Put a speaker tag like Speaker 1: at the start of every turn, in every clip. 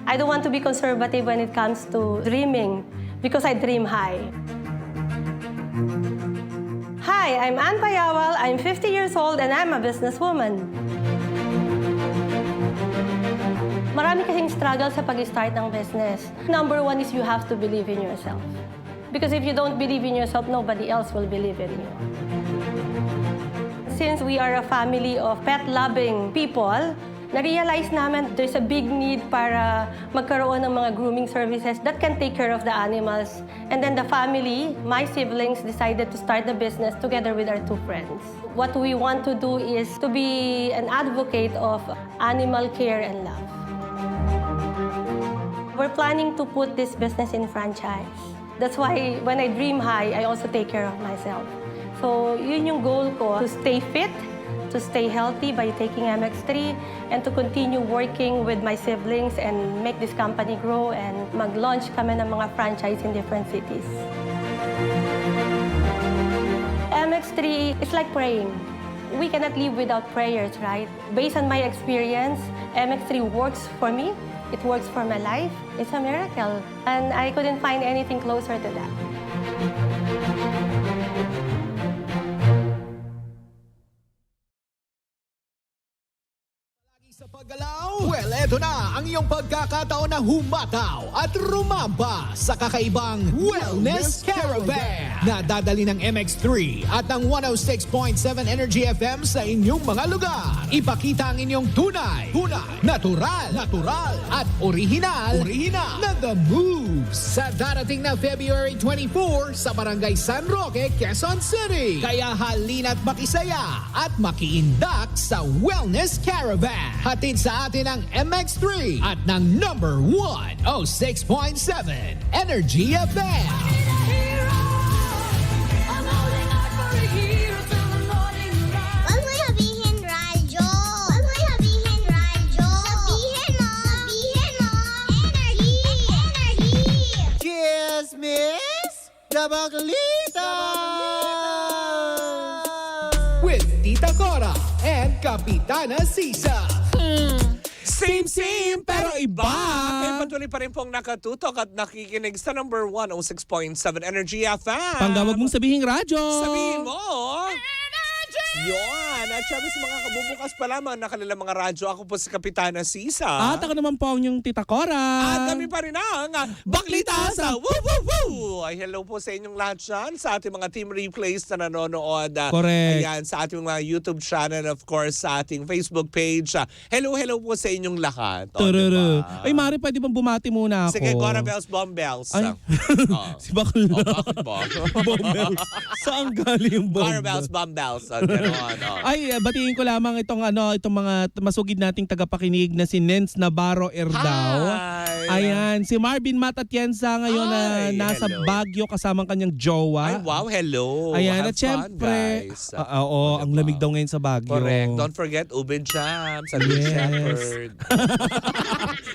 Speaker 1: I don't want to be conservative when it comes to dreaming because I dream high. Hi, I'm Ann Payawal. I'm 50 years old and I'm a businesswoman. Marami kasing struggle sa pag-start ng business. Number one is you have to believe in yourself. Because if you don't believe in yourself, nobody else will believe in you. Since we are a family of pet-loving people, na-realize namin there's a big need para magkaroon ng mga grooming services that can take care of the animals. And then the family, my siblings, decided to start the business together with our two friends. What we want to do is to be an advocate of animal care and love. We're planning to put this business in franchise. That's why when I dream high, I also take care of myself. So yun yung goal ko, to stay fit, to stay healthy by taking MX3, and to continue working with my siblings and make this company grow and mag-launch kami ng mga franchise in different cities. MX3 is like praying. We cannot live without prayers, right? Based on my experience, MX3 works for me. It works for my life. It's a miracle. And I couldn't find anything closer to that.
Speaker 2: Sa paggalaw? Well, eto na ang iyong pagkakataon na humataw at rumamba sa kakaibang Wellness Caravan na dadali ng MX3 at ng 106.7 Energy FM sa inyong mga lugar. Ipakita ang inyong tunay, natural, at original na The Moves sa darating na February 24 sa Barangay San Roque, Quezon City. Kaya halina't makisaya at makiindak sa Wellness Caravan. Hatid sa atin ang MX3 at ng number 106.7 Energy FM.
Speaker 3: Wag mo sabihin radyo. Wag mo sabihin radyo. Sabihin mo. Sabihin mo. Energy.
Speaker 2: Cheers, Miss Dabaglita! With Tita Cora and Kapitana Sisa.
Speaker 4: Same, pero iba. Kaya patuloy pa rin pong nakatutok at nakikinig sa number 106.7 Energy FM.
Speaker 5: Panggawag mong sabihin radyo.
Speaker 4: Sabihin mo. Yun. At syempre sa mga kabubukas pa lamang na kanilang mga radyo, ako po si Kapitana Sisa.
Speaker 5: At ako naman po ang yung Tita Cora.
Speaker 4: At kami pa rin ang Baklita sa Woo Woo Woo! Ay, hello po sa inyong lahat dyan, sa ating mga team replays na nanonood.
Speaker 5: Correct.
Speaker 4: Ayan, sa ating mga YouTube channel, of course, sa ating Facebook page. Hello po sa inyong lahat.
Speaker 5: Tururu.
Speaker 4: Diba?
Speaker 5: Ay, Mari, pwede bang bumati muna ako?
Speaker 4: Sige, Cora Bells, Bomb Bells.
Speaker 5: Ay. Si Bakla.
Speaker 4: Bakit ba?
Speaker 5: Bombels. Saan galing yung
Speaker 4: Cora
Speaker 5: bombels?
Speaker 4: Bells, Bomb Bells. Ganoon.
Speaker 5: Ay, batiin ko lamang itong mga masugid nating tagapakinig na si Nens Navarro Erdao.
Speaker 4: Hi!
Speaker 5: Ayan, si Marvin Mat Atienza ngayon na
Speaker 4: Ay,
Speaker 5: nasa
Speaker 4: hello.
Speaker 5: Baguio kasamang kanyang jowa.
Speaker 4: Ay, wow, hello.
Speaker 5: Ayan,
Speaker 4: Have
Speaker 5: at syempre,
Speaker 4: fun, guys.
Speaker 5: oo, ang lamig daw ngayon sa Baguio.
Speaker 4: Correct. Don't forget Ubin Jam sa Good
Speaker 5: Yes.
Speaker 4: Shepherd.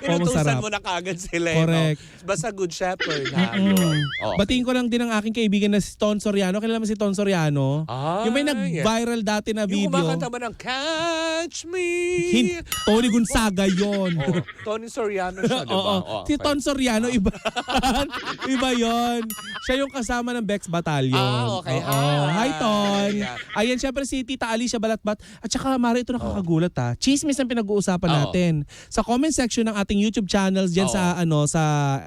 Speaker 4: Inutusan
Speaker 5: masarap.
Speaker 4: mo na kaagad sila.
Speaker 5: Correct.
Speaker 4: No? Basta Good Shepherd. Ha? Yun. Oh.
Speaker 5: Batiin ko lang din ang aking kaibigan na si Ton Soriano. Kilala mo si Ton Soriano?
Speaker 4: Ay,
Speaker 5: Yung may nag-viral dati na
Speaker 4: Yung
Speaker 5: video.
Speaker 4: kumakanta ba ng Catch Me?
Speaker 5: Tony Gonzaga yon.
Speaker 4: Oh, Tony Soriano siya, di ba?
Speaker 5: Oo.
Speaker 4: Oh,
Speaker 5: Si Ton Soriano, iba. Iba yon. Siya yung kasama ng Bex Battalion.
Speaker 4: Ah, okay.
Speaker 5: Oo. Hi, Ton.
Speaker 4: Yeah.
Speaker 5: Ayan, syempre si Tita Alicia Balatbat. At saka, Mari, ito nakakagulat ha. Chismis ang pinag-uusapan
Speaker 4: Oo.
Speaker 5: natin. Sa comment section ng ating YouTube channels dyan sa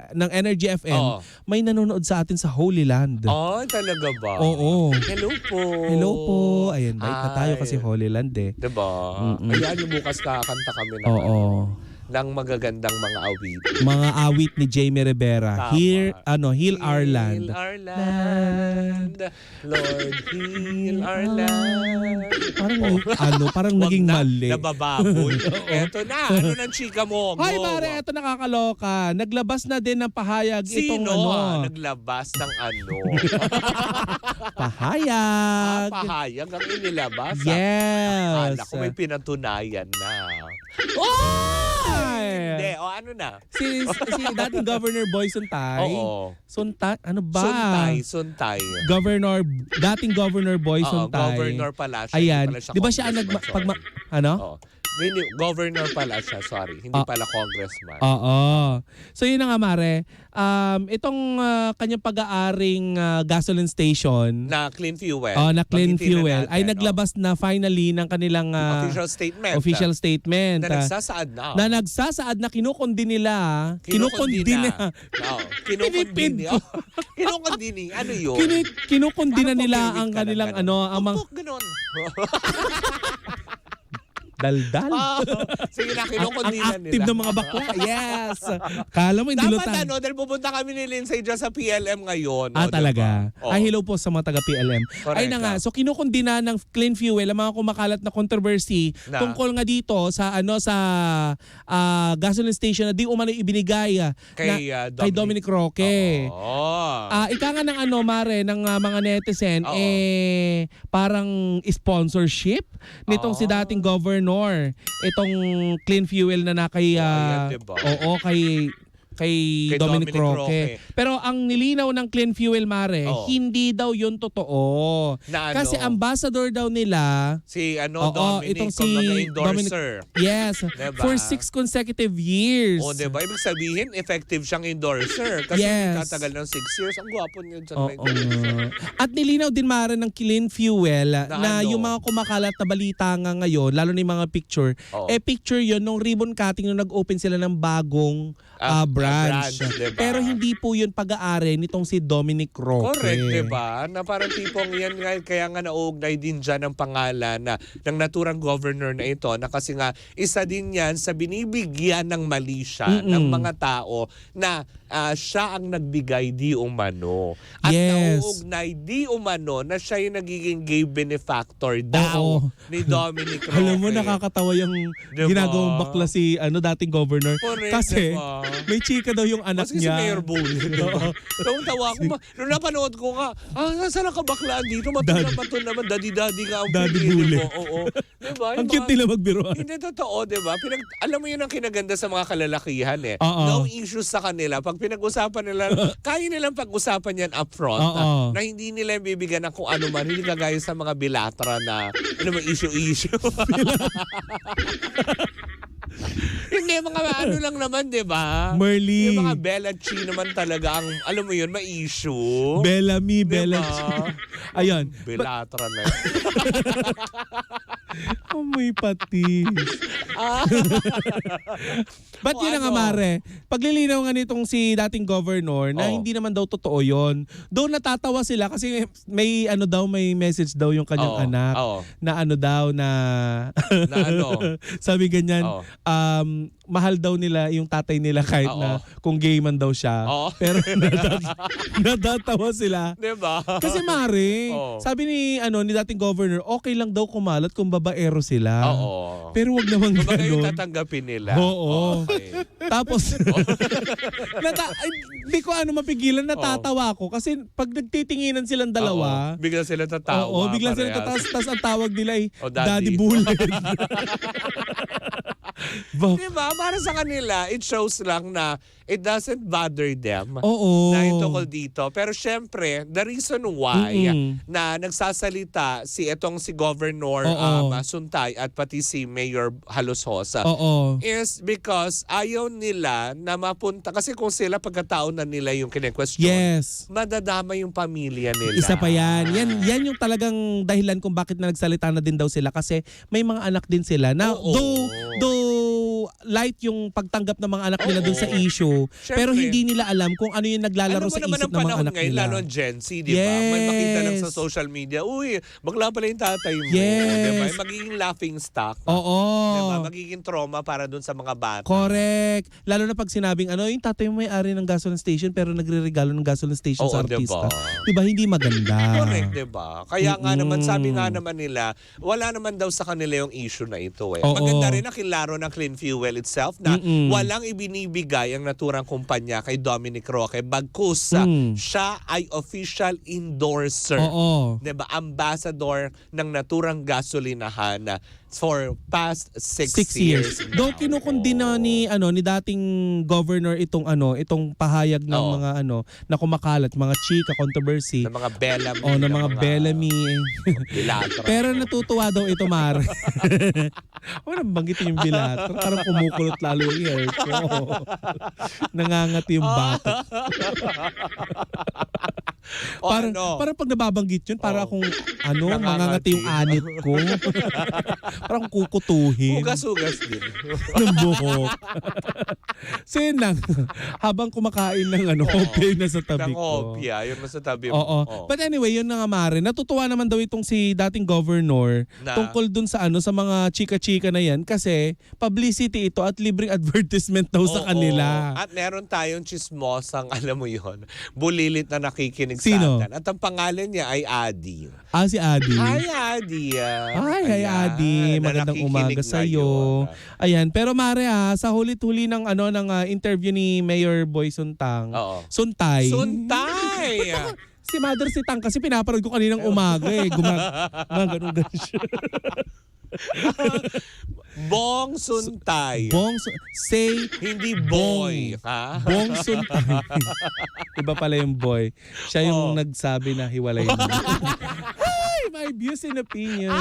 Speaker 5: ng Energy FM,
Speaker 4: Oo.
Speaker 5: may nanonood sa atin sa Holy Land.
Speaker 4: Oh, talaga ba?
Speaker 5: Oo.
Speaker 4: Hello po.
Speaker 5: Hello po. Ayan, bait na tayo
Speaker 4: Ay.
Speaker 5: kasi Holy Land eh.
Speaker 4: Diba? Ayan, yung bukas kakanta kami ng,
Speaker 5: Oo.
Speaker 4: ng magagandang mga awit.
Speaker 5: Mga awit ni Jamie Rivera.
Speaker 4: Tama.
Speaker 5: Heal Our Land.
Speaker 4: Heal our land. Lord, heal our land.
Speaker 5: Parang naging mali.
Speaker 4: Nabababoy. Eto na. Ano ng chika mo? Go.
Speaker 5: Ay, pare, eto nakakaloka. Naglabas na din ng pahayag itong
Speaker 4: Sino? Naglabas ng ano?
Speaker 5: Pahayag.
Speaker 4: Pahayag ang inilabas.
Speaker 5: Yes.
Speaker 4: Akala ko may pinatunayan na.
Speaker 5: Ay!
Speaker 4: Hindi. ano na?
Speaker 5: Si dating Governor Boy Suntay.
Speaker 4: Oo.
Speaker 5: Ano ba?
Speaker 4: Suntay.
Speaker 5: Dating Governor Boy
Speaker 4: Oo,
Speaker 5: Suntay.
Speaker 4: governor pala siya.
Speaker 5: Ayan.
Speaker 4: Hindi pala siya
Speaker 5: Di ba siya ang
Speaker 4: congressman, sorry.
Speaker 5: ano?
Speaker 4: Oo. Governor pala siya, sorry. Hindi pala congressman.
Speaker 5: Oo. So yun na nga, Mare. Itong kanyang pag-aaring gasoline station
Speaker 4: Na clean fuel.
Speaker 5: na clean
Speaker 4: Banggitin na
Speaker 5: fuel
Speaker 4: natin,
Speaker 5: ay naglabas na finally ng kanilang
Speaker 4: official statement.
Speaker 5: official statement.
Speaker 4: Na nagsasaad na.
Speaker 5: Na nagsasaad na kinukundi nila.
Speaker 4: Kinukundi
Speaker 5: na.
Speaker 4: Oo. Kinukundi. Kinukundi. Ano yun?
Speaker 5: Kinukundi na
Speaker 4: Parang
Speaker 5: nila
Speaker 4: pumewit
Speaker 5: ang
Speaker 4: ka
Speaker 5: kanilang
Speaker 4: ng ganun.
Speaker 5: ang mga
Speaker 4: Pupuk, ganun.
Speaker 5: daldal.
Speaker 4: Sige na,
Speaker 5: ang
Speaker 4: kinukundi na
Speaker 5: active
Speaker 4: nila.
Speaker 5: ng mga bakla. Yes. Kala mo hindi
Speaker 4: Dapat
Speaker 5: lutang.
Speaker 4: dahil pupunta kami ni Lindsay dyan sa PLM ngayon. diba?
Speaker 5: Talaga.
Speaker 4: Oo.
Speaker 5: Ay, hello po sa mga taga-PLM.
Speaker 4: Correct,
Speaker 5: Ay na nga, so kinukundi na ng clean fuel ang mga kumakalat na controversy
Speaker 4: Na?
Speaker 5: tungkol nga dito sa gasoline station na di umano ibinigay kay Dominic Roque.
Speaker 4: Oo.
Speaker 5: Ika nga ng Mare, ng mga netizen,
Speaker 4: Oo.
Speaker 5: parang sponsorship nitong si dating governor. Itong clean fuel na kay
Speaker 4: ayan, diba?
Speaker 5: kay Dominic Roque. Pero ang nilinaw ng clean fuel, Mare,
Speaker 4: Oo.
Speaker 5: hindi daw yun totoo.
Speaker 4: Na ano?
Speaker 5: Kasi ambassador daw nila,
Speaker 4: Si
Speaker 5: Oo,
Speaker 4: Dominic,
Speaker 5: itong
Speaker 4: kung nag-endorser.
Speaker 5: yes,
Speaker 4: Diba?
Speaker 5: for 6 consecutive years.
Speaker 4: O, diba? Ibig sabihin, effective siyang endorser. Kasi
Speaker 5: Yes.
Speaker 4: katagal ng 6 years. Ang gwapo niya dyan.
Speaker 5: Oo
Speaker 4: my
Speaker 5: nga. At nilinaw din, Mare, ng clean fuel na
Speaker 4: ano?
Speaker 5: yung mga kumakalat na balita nga ngayon, lalo na yung mga picture,
Speaker 4: Oo.
Speaker 5: picture yun nung ribbon cutting nung nag-open sila ng bagong branch.
Speaker 4: branch, diba?
Speaker 5: Pero hindi po yun pag-aari nitong si Dominic Roque.
Speaker 4: Correct, diba? Na parang tipong yan nga, kaya nga nauugnay din dyan ang pangalan ng naturang governor na ito na kasi nga isa din yan sa binibigyan ng mali siya ng mga tao na siya ang nagbigay di umano. At
Speaker 5: Yes.
Speaker 4: nauugnay di umano na siya yung nagiging gay benefactor daw
Speaker 5: Oo.
Speaker 4: ni Dominic Roque.
Speaker 5: Alam mo, nakakatawa yung
Speaker 4: Diba?
Speaker 5: ginagawang bakla si dating governor.
Speaker 4: Correct,
Speaker 5: Kasi
Speaker 4: diba?
Speaker 5: may chika daw yung anak
Speaker 4: Kasi si
Speaker 5: niya.
Speaker 4: Mayor Bull. Diba? Tawa ko. Nung napanood ko nga, saan ang kabaklaan dito? Matulad naman, daddy-daddy nga ang
Speaker 5: Daddy
Speaker 4: pinili
Speaker 5: Bull
Speaker 4: mo. Oo. Diba?
Speaker 5: Ang
Speaker 4: Yung
Speaker 5: cute
Speaker 4: mga-
Speaker 5: nila magbiruan.
Speaker 4: Hindi totoo, diba? Alam mo yun ang kinaganda sa mga kalalakihan eh.
Speaker 5: Oo.
Speaker 4: No issues sa kanila. Pag pinag-usapan nila, kaya nilang pag-usapan yan upfront.
Speaker 5: Oo.
Speaker 4: Na hindi nila bibigyan ng kung ano man. Hindi kagaya sa mga bilatra na issue-issue. Hindi, mga ano lang naman, di ba?
Speaker 5: Merly.
Speaker 4: Yung mga Bella Chi naman talaga ang, alam mo yun, ma-issue.
Speaker 5: Bellamy,
Speaker 4: Diba?
Speaker 5: Bella. Ayun.
Speaker 4: Bilatra na yun.
Speaker 5: Amoy patis. Ba't
Speaker 4: O
Speaker 5: yun na nga,
Speaker 4: ano?
Speaker 5: Mare? Paglilinaw nga nitong si dating governor na
Speaker 4: Oo.
Speaker 5: hindi naman daw totoo yun. Doon natatawa sila kasi may may message daw yung kanyang
Speaker 4: Oo.
Speaker 5: anak
Speaker 4: Oo.
Speaker 5: na na
Speaker 4: Na ano?
Speaker 5: sabi ganyan,
Speaker 4: Oo.
Speaker 5: mahal daw nila yung tatay nila kahit
Speaker 4: Oo.
Speaker 5: na kung gay man daw siya.
Speaker 4: Oo.
Speaker 5: Pero natatawa sila.
Speaker 4: Di ba?
Speaker 5: Kasi Mare,
Speaker 4: Oo.
Speaker 5: sabi ni dating governor, okay lang daw kumalat kung babaero sila.
Speaker 4: Oo.
Speaker 5: Pero wag naman
Speaker 4: Kumbaga yung
Speaker 5: ganun.
Speaker 4: tatanggapin nila.
Speaker 5: Oo.
Speaker 4: Okay.
Speaker 5: Tapos, hindi ko mapigilan, natatawa ako. Kasi pag nagtitinginan silang dalawa,
Speaker 4: Oo. Bigla sila tatawa.
Speaker 5: oo, bigla silang
Speaker 4: parehas.
Speaker 5: tataas, tas ang tawag nila ay
Speaker 4: O, daddy.
Speaker 5: Daddy Bullet.
Speaker 4: Diba? Para sa kanila, it shows lang na it doesn't bother them.
Speaker 5: Oo.
Speaker 4: Na yung tungkol dito. Pero syempre, the reason why na nagsasalita si Governor
Speaker 5: Oo.
Speaker 4: Suntay at pati si Mayor Halososa
Speaker 5: Oo.
Speaker 4: is because ayaw nila na mapunta. Kasi kung sila pagkatao na nila yung kine-question,
Speaker 5: Yes.
Speaker 4: madadama yung pamilya nila.
Speaker 5: Isa pa yan. Yan yung talagang dahilan kung bakit na nagsalita na din daw sila kasi may mga anak din sila na
Speaker 4: Oo.
Speaker 5: though light yung pagtanggap ng mga anak nila dun sa issue,
Speaker 4: Siyempre.
Speaker 5: pero hindi nila alam kung ano yung naglalaro
Speaker 4: Alam mo
Speaker 5: sa
Speaker 4: naman
Speaker 5: isip
Speaker 4: ang
Speaker 5: ng mga
Speaker 4: panahon
Speaker 5: anak
Speaker 4: ngayon,
Speaker 5: nila.
Speaker 4: lalo ang Gen Z, di ba? May makita lang sa
Speaker 5: Yes.
Speaker 4: social media, uy, bakla pala yung tatay mo.
Speaker 5: Yes.
Speaker 4: Di ba? Magiging laughing stock.
Speaker 5: Oo.
Speaker 4: Di ba? Magiging trauma para dun sa mga bata.
Speaker 5: Correct. Lalo na pag sinabing yung tatay mo may-ari ng gasoline station pero nagre-regalo ng gasoline station
Speaker 4: Oo,
Speaker 5: sa
Speaker 4: diba?
Speaker 5: artista. Diba? Hindi maganda.
Speaker 4: Correct, di ba? Kaya nga naman, sabi nga naman nila, wala naman daw sa kanila yung issue na ito eh.
Speaker 5: Oo.
Speaker 4: Maganda rin na kilaro ng Clean Fuel itself na walang ibinibigay ang naturang kumpanya kay Dominic Roque bagkus siya ay official endorser.
Speaker 5: Oo.
Speaker 4: 'Di ba? Ambassador ng naturang gasolinahan for past 6
Speaker 5: 6 years. Though kinukundin na ni dating governor itong pahayag ng
Speaker 4: Oo.
Speaker 5: mga na kumakalat, mga chika controversy.
Speaker 4: ng mga Bellamy.
Speaker 5: Ng mga Bellamy.
Speaker 4: Bilatra.
Speaker 5: Pero natutuwa daw ito, Mar. Nang banggitin yung Bilatra. Parang kumukulot lalo yung hair ko. Nangangati yung batok.
Speaker 4: O
Speaker 5: Parang pag nababanggit yun, para akong mangangati yung anit ko. Parang kukutuhin.
Speaker 4: Hugas-hugas din.
Speaker 5: Ng buhok. So yun lang. Habang kumakain ng hopya na sa tabi
Speaker 4: Ng
Speaker 5: ko.
Speaker 4: hopya, yun mo sa tabi mo.
Speaker 5: Oo. But anyway, yun na nga, Mare. Natutuwa naman daw itong si dating governor
Speaker 4: Na?
Speaker 5: tungkol dun sa sa mga chika-chika na yan kasi publicity ito at libreng advertisement daw sa
Speaker 4: Oo.
Speaker 5: kanila.
Speaker 4: At meron tayong chismosang, alam mo yon, bulilit na nakikinig
Speaker 5: Sino?
Speaker 4: sa atin. At ang pangalan niya ay Adi.
Speaker 5: Si Adi.
Speaker 4: Hi, Adi.
Speaker 5: Hi, Adi.
Speaker 4: Na
Speaker 5: Magandang
Speaker 4: nakikinig
Speaker 5: umaga sa iyo.
Speaker 4: ngayon.
Speaker 5: Ayan, pero Mare sa hulit-huli ng interview ni Mayor Boy Suntang.
Speaker 4: Oo.
Speaker 5: Suntay.
Speaker 4: Suntay!
Speaker 5: Si Mother Sitang kasi pinaparod ko kaninang umaga ganun siya.
Speaker 4: Bong Suntay.
Speaker 5: Say
Speaker 4: Hindi boy. Ha?
Speaker 5: Bong Suntay. Iba pala yung boy. Siya yung
Speaker 4: Oo.
Speaker 5: nagsabi na hiwalay na. Hi! My views and opinions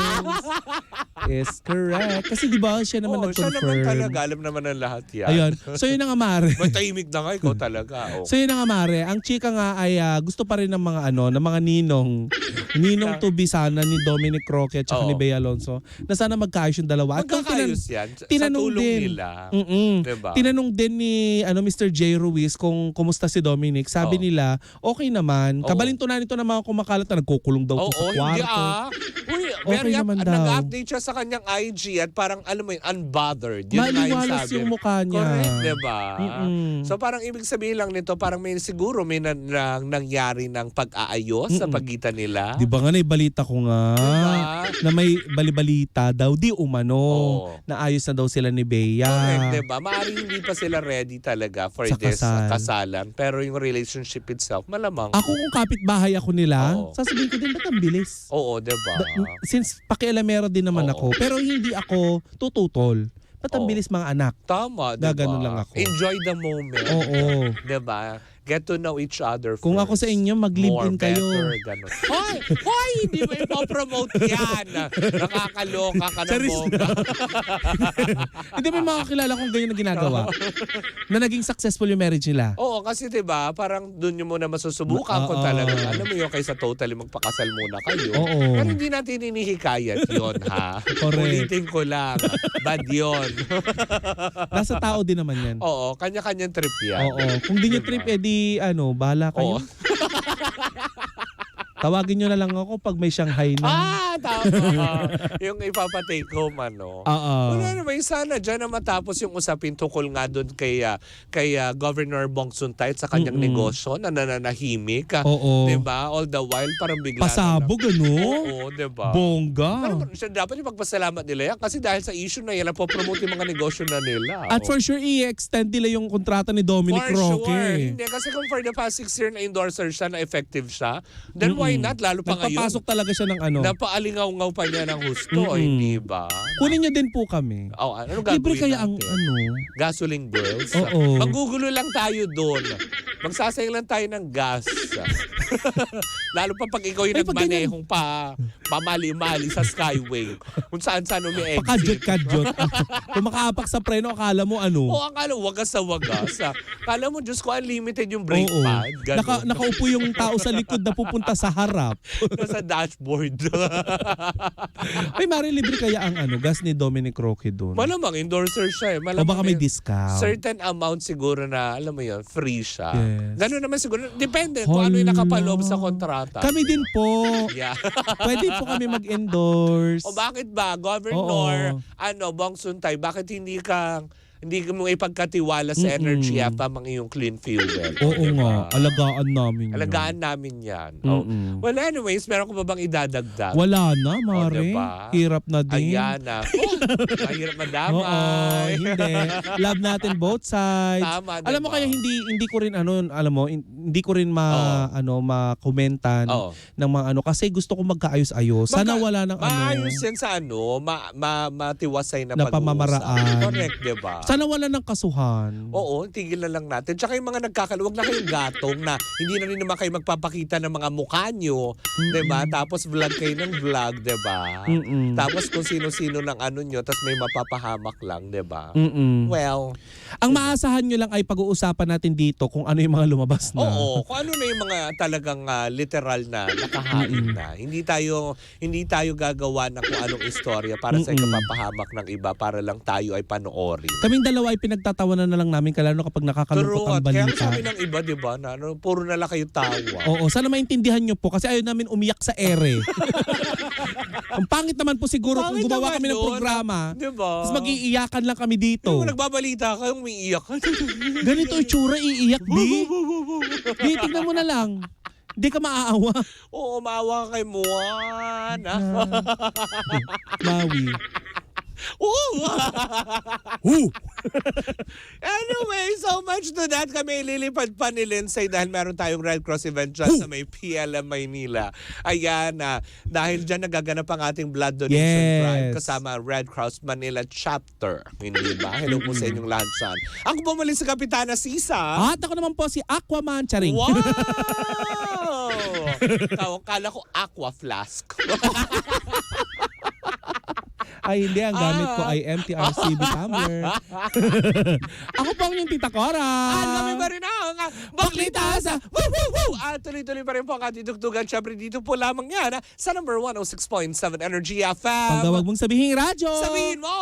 Speaker 5: is correct. Kasi di ba siya naman
Speaker 4: Oo, siya
Speaker 5: nag-confirm.
Speaker 4: naman talaga. Alam naman ng lahat yan.
Speaker 5: Ayun. So yun na nga, Mare.
Speaker 4: Matahimik na nga ikaw talaga. Oh.
Speaker 5: So yun na nga, Mare. Ang chika nga ay gusto pa rin ng mga ng mga ninong to be sana ni Dominic Roque at saka
Speaker 4: Oo.
Speaker 5: ni Bea Alonso na sana magkaayos yung dalawa. At nung
Speaker 4: Magkakayos yan. Sa
Speaker 5: tinanong
Speaker 4: tulong
Speaker 5: din.
Speaker 4: nila. Diba?
Speaker 5: Tinanong din ni Mr. J. Ruiz kung kumusta si Dominic. Sabi
Speaker 4: Oo.
Speaker 5: nila, okay naman.
Speaker 4: Oo.
Speaker 5: Kabalintunan nito ng mga kumakalat na nagkukulong daw po sa
Speaker 4: Oo, hindi
Speaker 5: kwarto.
Speaker 4: Uy,
Speaker 5: Okay naman daw.
Speaker 4: nag-update siya sa kanyang IG at parang, alam mo yun, unbothered. Yun nga
Speaker 5: Maliwalas
Speaker 4: sabi.
Speaker 5: yung mukha niya.
Speaker 4: Correct, diba?
Speaker 5: Mm-mm.
Speaker 4: So parang ibig sabihin lang nito, parang siguro may nangyari ng pag-aayos sa pagitan nila.
Speaker 5: Di ba nga naibalita ko nga
Speaker 4: Diba?
Speaker 5: na may balibalita daw di umano
Speaker 4: Oo.
Speaker 5: na ayos na daw sila ni Bea.
Speaker 4: Correct, diba? Maaaring hindi pa sila ready talaga for
Speaker 5: Sa
Speaker 4: this
Speaker 5: kasal.
Speaker 4: kasalan. Pero yung relationship itself, malamang.
Speaker 5: Ako kung kapitbahay ako nila,
Speaker 4: Oo.
Speaker 5: sasabihin ko din ba't ang bilis?
Speaker 4: Oo, diba?
Speaker 5: Since pakialamero din naman
Speaker 4: Oo.
Speaker 5: ako, pero hindi ako tututol. Ba't ang
Speaker 4: Oo.
Speaker 5: bilis mga anak?
Speaker 4: Tama, diba?
Speaker 5: Gaganon lang ako.
Speaker 4: Enjoy the moment.
Speaker 5: Oo.
Speaker 4: Diba? Get to know each other
Speaker 5: Kung
Speaker 4: first.
Speaker 5: ako sa inyo, mag-live-in
Speaker 4: More
Speaker 5: kayo.
Speaker 4: better, ganun. Hoy! Hindi mo ipopromote yan. Nakakaloka ka na
Speaker 5: Charis
Speaker 4: bongga.
Speaker 5: Hindi may mga kilala kong ganyan na ginagawa. Na naging successful yung marriage nila.
Speaker 4: Oo, kasi diba, parang dun nyo muna masusubukan kung
Speaker 5: Oo.
Speaker 4: talagang, alam mo yun, kaysa totally magpakasal muna kayo.
Speaker 5: Oo.
Speaker 4: Pero hindi natin inihikayat yun, ha?
Speaker 5: Correct.
Speaker 4: Ulitin ko lang. Bad yun.
Speaker 5: Nasa tao din naman yan.
Speaker 4: Oo, kanya-kanyang trip yan.
Speaker 5: Oo. Kung di nyo
Speaker 4: Diba?
Speaker 5: trip, bahala kayo.
Speaker 4: Oo.
Speaker 5: Tawagin nyo na lang ako pag may Shanghai na.
Speaker 4: Tama. Yung ipapatake home,
Speaker 5: Oo.
Speaker 4: Wala naman, sana dyan na matapos yung usapin tukol nga doon kay Governor Bong Suntay at sa kanyang negosyo na nananahimik.
Speaker 5: Oo.
Speaker 4: Diba? All the while, parang bigla
Speaker 5: Pasabog,
Speaker 4: Oo, diba?
Speaker 5: Bongga.
Speaker 4: Pero siya dapat ipagpasalamat nila yan kasi dahil sa issue na yan, napopromote yung mga negosyo na nila.
Speaker 5: At for sure, i-extend nila yung kontrata ni Dominic
Speaker 4: For
Speaker 5: Roque.
Speaker 4: sure. Hindi, kasi kung for the past 6 years na endorser siya, na effective siya, then why not? Lalo pa ngayon.
Speaker 5: Nagpapasok talaga siya ng
Speaker 4: Napaalingaw-ngaw pa niya ng husto, hindi ba?
Speaker 5: Kunin nyo din po kami.
Speaker 4: Oh, ano gagawin
Speaker 5: Libre kaya ang
Speaker 4: natin? Gasoline girls?
Speaker 5: Oo.
Speaker 4: Magugulo lang tayo doon. Magsasayang lang tayo ng gas. Lalo pa pag ikaw yung
Speaker 5: Ay, pag
Speaker 4: nagmanehong pamali-mali sa Skyway. Kung saan-saan umi-exit.
Speaker 5: Pakadyot-kadyot. Kung makaapak sa preno, akala mo
Speaker 4: Oo, akala wagas sa wagas. Akala mo, Diyos ko, unlimited yung brake
Speaker 5: Oo.
Speaker 4: pad. Ganun.
Speaker 5: Nakaupo yung tao sa likod na pupunta sa harap.
Speaker 4: Nasa dashboard.
Speaker 5: Ay, Mari, libre kaya ang gas ni Dominic Roque doon?
Speaker 4: Malamang endorser siya eh.
Speaker 5: O
Speaker 4: Malamang
Speaker 5: baka may discount?
Speaker 4: certain amount siguro na, alam mo yun, free siya.
Speaker 5: Yes.
Speaker 4: Ganun naman siguro. Depende kung ano yung nakapaloob sa kontrata.
Speaker 5: Kami din po.
Speaker 4: Yeah.
Speaker 5: Pwede po kami mag-endorse.
Speaker 4: O bakit ba, Governor, Bong Suntay, bakit hindi ka hindi mo ipagkatiwala sa Energy FM ang iyong clean fuel.
Speaker 5: Oo
Speaker 4: diba?
Speaker 5: nga, alagaan namin yun.
Speaker 4: Alagaan namin yan. Oh. Well, anyways, meron ko ba bang idadagdag?
Speaker 5: Wala na, Mare.
Speaker 4: diba?
Speaker 5: Hirap na din.
Speaker 4: Ayan na. Mahirap
Speaker 5: Oo,
Speaker 4: madamay.
Speaker 5: hindi. Love natin both sides.
Speaker 4: Tama,
Speaker 5: Alam mo
Speaker 4: diba?
Speaker 5: kaya hindi ko rin hindi ko rin makomentan
Speaker 4: Oo.
Speaker 5: ng mga kasi gusto ko magkaayos-ayos. Sana wala nang
Speaker 4: Maayos yan sa matiwasay na
Speaker 5: Na
Speaker 4: pag-uusap.
Speaker 5: pamamaraan.
Speaker 4: Correct, diba?
Speaker 5: Sana wala nang kasuhan.
Speaker 4: Oo, tigil na lang natin. Tsaka yung mga nagkakaluwag na kayong gatong na hindi na rin naman kayo magpapakita ng mga mukha nyo. Diba? Tapos vlog kayo ng vlog, diba? Tapos kung sino-sino ng nyo, tapos may mapapahamak lang, diba? Well,
Speaker 5: Ang maasahan nyo lang ay pag-uusapan natin dito kung ano yung mga lumabas na.
Speaker 4: oo, kung ano na yung mga talagang literal na nakahain na. Hindi tayo gagawa ng kung anong istorya para sa ikapapahamak ng iba para lang tayo ay panoorin.
Speaker 5: Kaming dalawa ay pinagtatawanan na lang namin kalalo kapag nakakalungkot
Speaker 4: True,
Speaker 5: ang
Speaker 4: at kaya
Speaker 5: balita.
Speaker 4: sabi ng iba, di ba, na puro na lang kayo tawa.
Speaker 5: Oo, sana maintindihan nyo po kasi ayaw namin umiyak sa ere. Ang pangit naman po siguro kung
Speaker 4: Pangit
Speaker 5: gumawa
Speaker 4: naman
Speaker 5: kami ng
Speaker 4: yun.
Speaker 5: programa.
Speaker 4: Di ba?
Speaker 5: Tapos mag-iiyakan lang kami dito.
Speaker 4: Yung nagbabalita ka, umiiyak ka.
Speaker 5: Ganito itsura, iiyak, B. Di, tignan mo na lang. Di ka maaawa.
Speaker 4: Oo, maawa ka kay Muan.
Speaker 5: Maui.
Speaker 4: Anyway, so much to that. Kami lilipad pa ni Lindsay dahil meron tayong Red Cross event dyan sa may PLM Maynila. Ayan na. Dahil dyan nagaganap ang ating blood donation drive kasama Red Cross Manila Chapter. Hindi ba? Hello po sa inyong lahat dyan. Ako bumalik sa Kapitana Sisa.
Speaker 5: At ako naman po si Aquaman Charing.
Speaker 4: Wow! Kala ko aqua flask.
Speaker 5: Ay, hindi. Ang gamit ko ay MTRCB tumbler. Ako po ang yung Tita Cora.
Speaker 4: Kami ba rin ang baklita sa woo woo woo! At tuloy-tuloy pa rin po ang ating tugtugan. Siyempre dito po lamang yan sa number 106.7 Energy FM.
Speaker 5: Pag wag mong sabihin radyo.
Speaker 4: Sabihin mo!